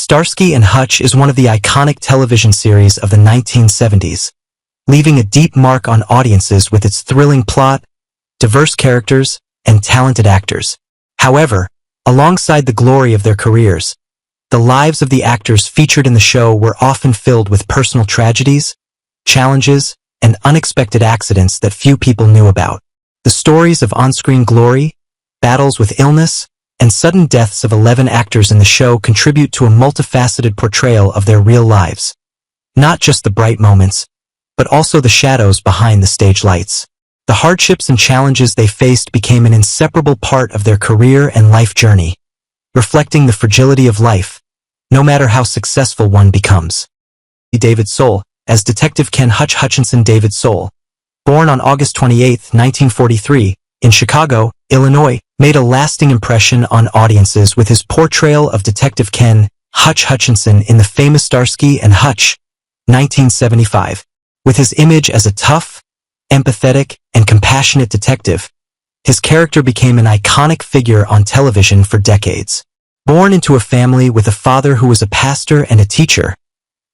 Starsky and Hutch is one of the iconic television series of the 1970s, leaving a deep mark on audiences with its thrilling plot, diverse characters, and talented actors. However, alongside the glory of their careers, the lives of the actors featured in the show were often filled with personal tragedies, challenges, and unexpected accidents that few people knew about. The stories of on-screen glory, battles with illness, and sudden deaths of 11 actors in the show contribute to a multifaceted portrayal of their real lives. Not just the bright moments, but also the shadows behind the stage lights. The hardships and challenges they faced became an inseparable part of their career and life journey, reflecting the fragility of life, no matter how successful one becomes. David Soul, as Detective Ken Hutch Hutchinson. David Soul, born on August 28, 1943, in Chicago, Illinois, made a lasting impression on audiences with his portrayal of Detective Ken Hutch Hutchinson in the famous Starsky and Hutch, 1975. With his image as a tough, empathetic, and compassionate detective, his character became an iconic figure on television for decades. Born into a family with a father who was a pastor and a teacher,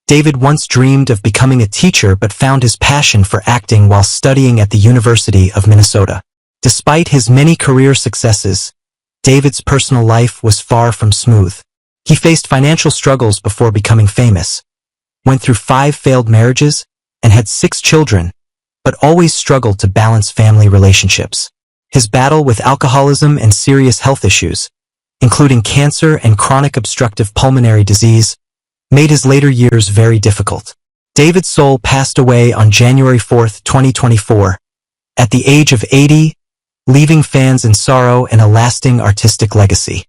David once dreamed of becoming a teacher but found his passion for acting while studying at the University of Minnesota. Despite his many career successes, David's personal life was far from smooth. He faced financial struggles before becoming famous, went through 5 failed marriages, and had 6 children, but always struggled to balance family relationships. His battle with alcoholism and serious health issues, including cancer and chronic obstructive pulmonary disease, made his later years very difficult. David Soul passed away on January 4, 2024, at the age of 80, leaving fans in sorrow and a lasting artistic legacy.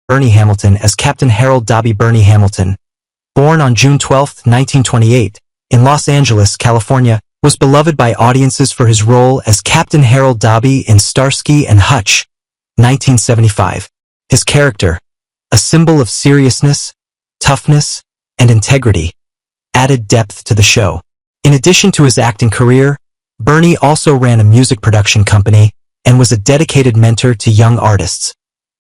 Bernie Hamilton as Captain Harold Dobby. Bernie Hamilton, born on June 12, 1928, in Los Angeles, California, was beloved by audiences for his role as Captain Harold Dobby in Starsky and Hutch, 1975. His character, a symbol of seriousness, toughness, and integrity, added depth to the show. In addition to his acting career, Bernie also ran a music production company and was a dedicated mentor to young artists,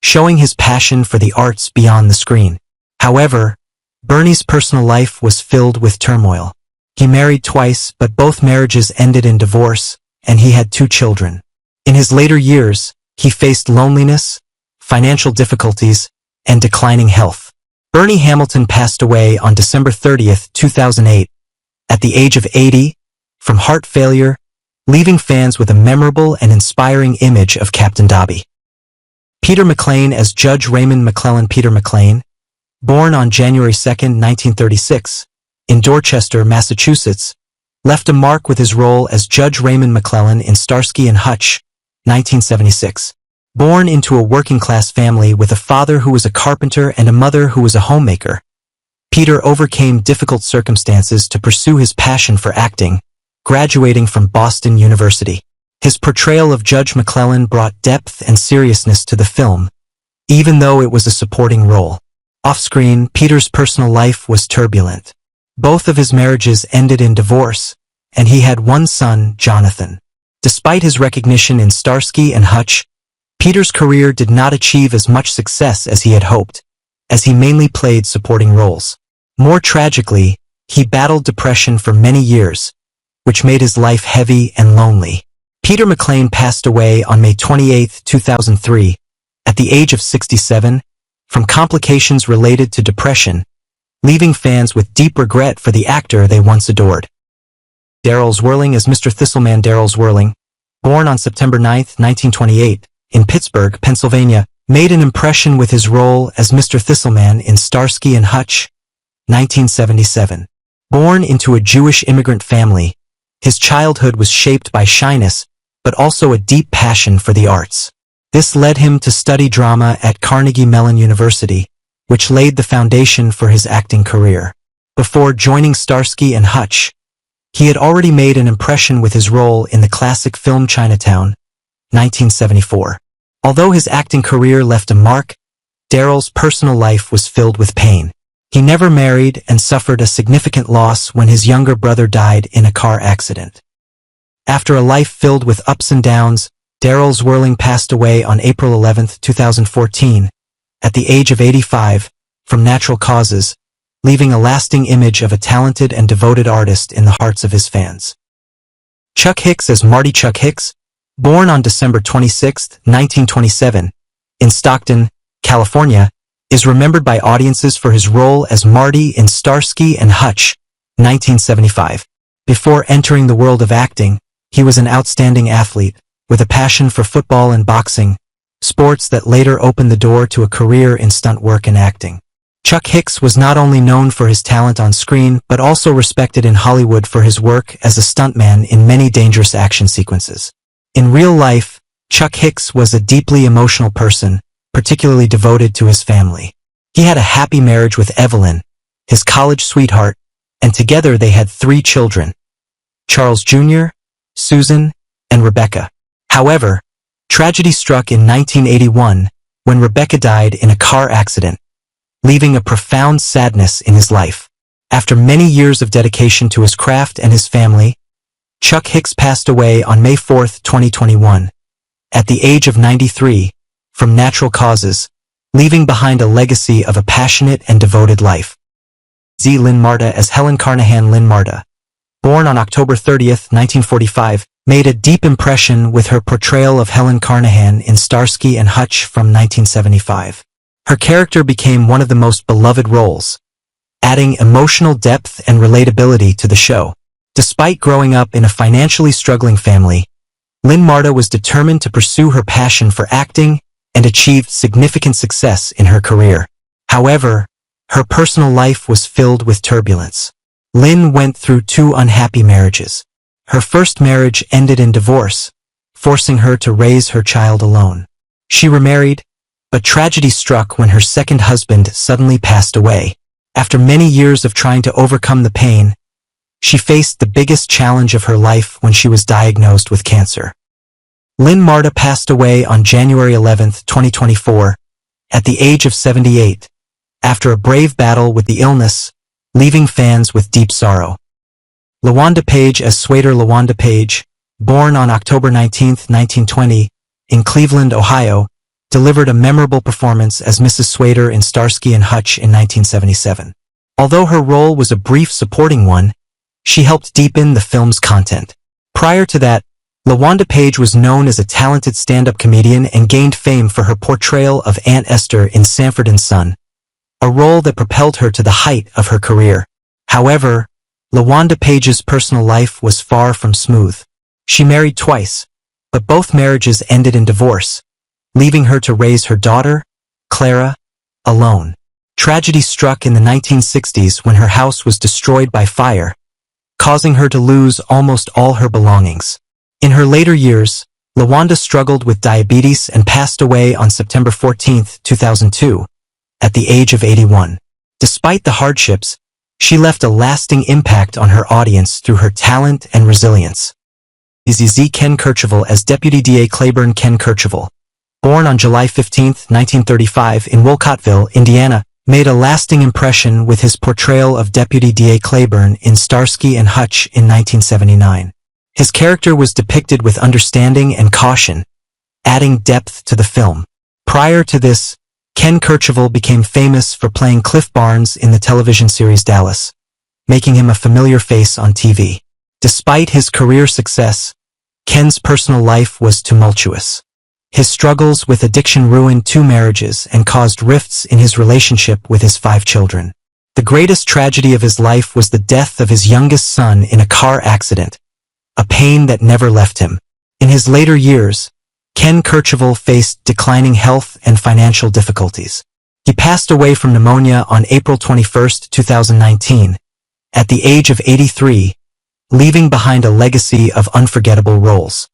showing his passion for the arts beyond the screen. However, Bernie's personal life was filled with turmoil. He married twice, but both marriages ended in divorce, and he had 2 children. In his later years, he faced loneliness, financial difficulties, and declining health. Bernie Hamilton passed away on December 30, 2008, at the age of 80, from heart failure, leaving fans with a memorable and inspiring image of Captain Dobby. Peter McLean as Judge Raymond McClellan. Peter McLean, born on January 2, 1936, in Dorchester, Massachusetts, left a mark with his role as Judge Raymond McClellan in Starsky and Hutch, 1976. Born into a working-class family with a father who was a carpenter and a mother who was a homemaker, Peter overcame difficult circumstances to pursue his passion for acting, graduating from Boston University. His portrayal of Judge McClellan brought depth and seriousness to the film, even though it was a supporting role. Off-screen, Peter's personal life was turbulent. Both of his marriages ended in divorce, and he had 1 son, Jonathan. Despite his recognition in Starsky and Hutch, Peter's career did not achieve as much success as he had hoped, as he mainly played supporting roles. More tragically, he battled depression for many years, which made his life heavy and lonely. Peter McLean passed away on May 28, 2003, at the age of 67, from complications related to depression, leaving fans with deep regret for the actor they once adored. Darryl Zwirling as Mr. Thistleman. Darryl Zwirling, born on September 9, 1928, in Pittsburgh, Pennsylvania, made an impression with his role as Mr. Thistleman in Starsky and Hutch, 1977. Born into a Jewish immigrant family, his childhood was shaped by shyness, but also a deep passion for the arts. This led him to study drama at Carnegie Mellon University, which laid the foundation for his acting career. Before joining Starsky and Hutch, he had already made an impression with his role in the classic film Chinatown, 1974. Although his acting career left a mark, Darryl's personal life was filled with pain. He never married and suffered a significant loss when his younger brother died in a car accident. After a life filled with ups and downs, Darryl Zwirling passed away on April 11, 2014, at the age of 85, from natural causes, leaving a lasting image of a talented and devoted artist in the hearts of his fans. Chuck Hicks as Marty. Chuck Hicks, born on December 26, 1927, in Stockton, California, is remembered by audiences for his role as Marty in Starsky and Hutch, 1975. Before entering the world of acting, he was an outstanding athlete, with a passion for football and boxing, sports that later opened the door to a career in stunt work and acting. Chuck Hicks was not only known for his talent on screen but also respected in Hollywood for his work as a stuntman in many dangerous action sequences. In real life, Chuck Hicks was a deeply emotional person, particularly devoted to his family. He had a happy marriage with Evelyn, his college sweetheart, and together they had 3 children: Charles Jr., Susan, and Rebecca. However, tragedy struck in 1981 when Rebecca died in a car accident, leaving a profound sadness in his life. After many years of dedication to his craft and his family, Chuck Hicks passed away on May 4, 2021, at the age of 93, from natural causes, leaving behind a legacy of a passionate and devoted life. Lynn Marta as Helen Carnahan. Lynn Marta, born on October 30, 1945, made a deep impression with her portrayal of Helen Carnahan in Starsky and Hutch from 1975. Her character became one of the most beloved roles, adding emotional depth and relatability to the show. Despite growing up in a financially struggling family, Lynn Marta was determined to pursue her passion for acting and achieved significant success in her career. However, her personal life was filled with turbulence. Lynn went through 2 unhappy marriages. Her first marriage ended in divorce, forcing her to raise her child alone. She remarried, but tragedy struck when her second husband suddenly passed away. After many years of trying to overcome the pain, she faced the biggest challenge of her life when she was diagnosed with cancer. Lynn Marta passed away on January 11, 2024, at the age of 78, after a brave battle with the illness, leaving fans with deep sorrow. LaWanda Page as Swader. LaWanda Page, born on October 19, 1920, in Cleveland, Ohio, delivered a memorable performance as Mrs. Swader in Starsky and Hutch in 1977. Although her role was a brief supporting one, she helped deepen the film's content. Prior to that, LaWanda Page was known as a talented stand-up comedian and gained fame for her portrayal of Aunt Esther in Sanford and Son, a role that propelled her to the height of her career. However, LaWanda Page's personal life was far from smooth. She married twice, but both marriages ended in divorce, leaving her to raise her daughter, Clara, alone. Tragedy struck in the 1960s when her house was destroyed by fire, causing her to lose almost all her belongings. In her later years, LaWanda struggled with diabetes and passed away on September 14, 2002, at the age of 81. Despite the hardships, she left a lasting impact on her audience through her talent and resilience. Ken Kercheval as Deputy DA Claiborne. Ken Kercheval, born on July 15, 1935 in Wolcottville, Indiana, made a lasting impression with his portrayal of Deputy DA Claiborne in Starsky and Hutch in 1979. His character was depicted with understanding and caution, adding depth to the film. Prior to this, Ken Kercheval became famous for playing Cliff Barnes in the television series Dallas, making him a familiar face on TV. Despite his career success, Ken's personal life was tumultuous. His struggles with addiction ruined 2 marriages and caused rifts in his relationship with his 5 children. The greatest tragedy of his life was the death of his youngest son in a car accident, a pain that never left him. In his later years, Ken Kercheval faced declining health and financial difficulties. He passed away from pneumonia on April 21, 2019, at the age of 83, leaving behind a legacy of unforgettable roles.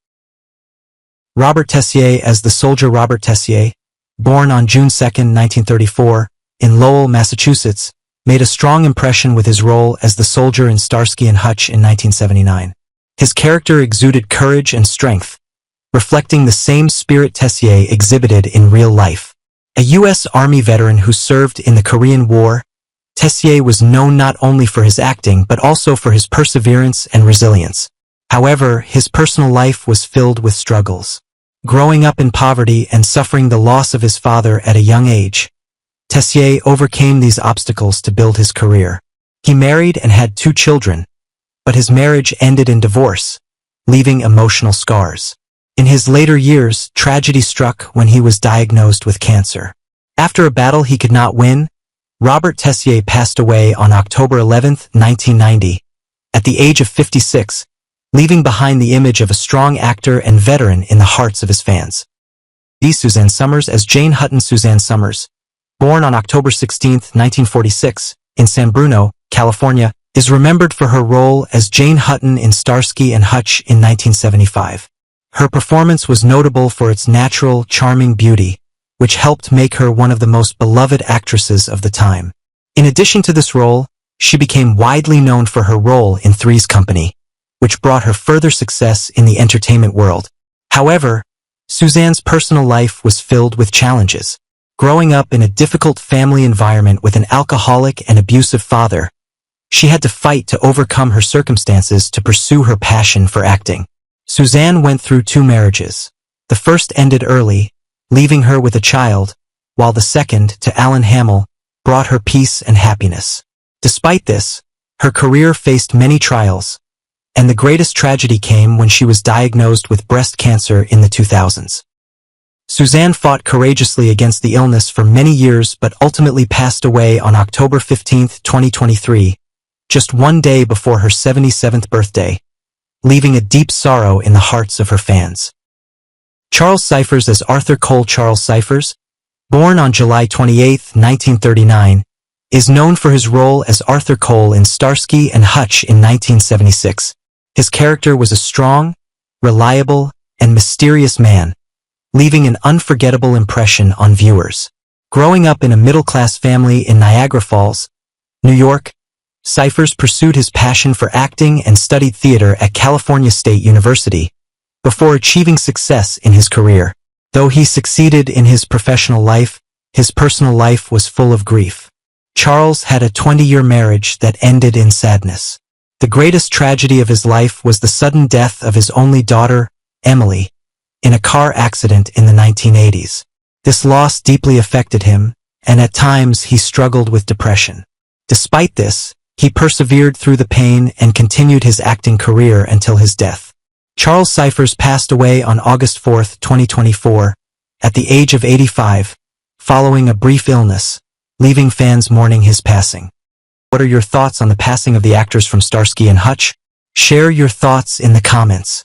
Robert Tessier as the soldier. Robert Tessier, born on June 2, 1934, in Lowell, Massachusetts, made a strong impression with his role as the soldier in Starsky and Hutch in 1979. His character exuded courage and strength, reflecting the same spirit Tessier exhibited in real life. A U.S. Army veteran who served in the Korean War, Tessier was known not only for his acting but also for his perseverance and resilience. However, his personal life was filled with struggles. Growing up in poverty and suffering the loss of his father at a young age, Tessier overcame these obstacles to build his career. He married and had 2 children, but his marriage ended in divorce, leaving emotional scars. In his later years, tragedy struck when he was diagnosed with cancer. After a battle he could not win, Robert Tessier passed away on October 11, 1990, at the age of 56, leaving behind the image of a strong actor and veteran in the hearts of his fans. Suzanne Somers as Jane Hutton. Suzanne Somers, born on October 16, 1946, in San Bruno, California, is remembered for her role as Jane Hutton in Starsky and Hutch in 1975. Her performance was notable for its natural, charming beauty, which helped make her one of the most beloved actresses of the time. In addition to this role, she became widely known for her role in Three's Company, which brought her further success in the entertainment world. However, Suzanne's personal life was filled with challenges. Growing up in a difficult family environment with an alcoholic and abusive father, she had to fight to overcome her circumstances to pursue her passion for acting. Suzanne went through 2 marriages. The first ended early, leaving her with a child, while the second, to Alan Hamill, brought her peace and happiness. Despite this, her career faced many trials, and the greatest tragedy came when she was diagnosed with breast cancer in the 2000s. Suzanne fought courageously against the illness for many years but ultimately passed away on October 15, 2023, just 1 day before her 77th birthday, leaving a deep sorrow in the hearts of her fans. Charles Cyphers as Arthur Cole. Charles Cyphers, born on July 28, 1939, is known for his role as Arthur Cole in Starsky and Hutch in 1976. His character was a strong, reliable, and mysterious man, leaving an unforgettable impression on viewers. Growing up in a middle-class family in Niagara Falls, New York, Cyphers pursued his passion for acting and studied theater at California State University, before achieving success in his career. Though he succeeded in his professional life, his personal life was full of grief. Charles had a 20-year marriage that ended in sadness. The greatest tragedy of his life was the sudden death of his only daughter, Emily, in a car accident in the 1980s. This loss deeply affected him, and at times he struggled with depression. Despite this, he persevered through the pain and continued his acting career until his death. Charles Cyphers passed away on August 4, 2024, at the age of 85, following a brief illness, leaving fans mourning his passing. What are your thoughts on the passing of the actors from Starsky and Hutch? Share your thoughts in the comments.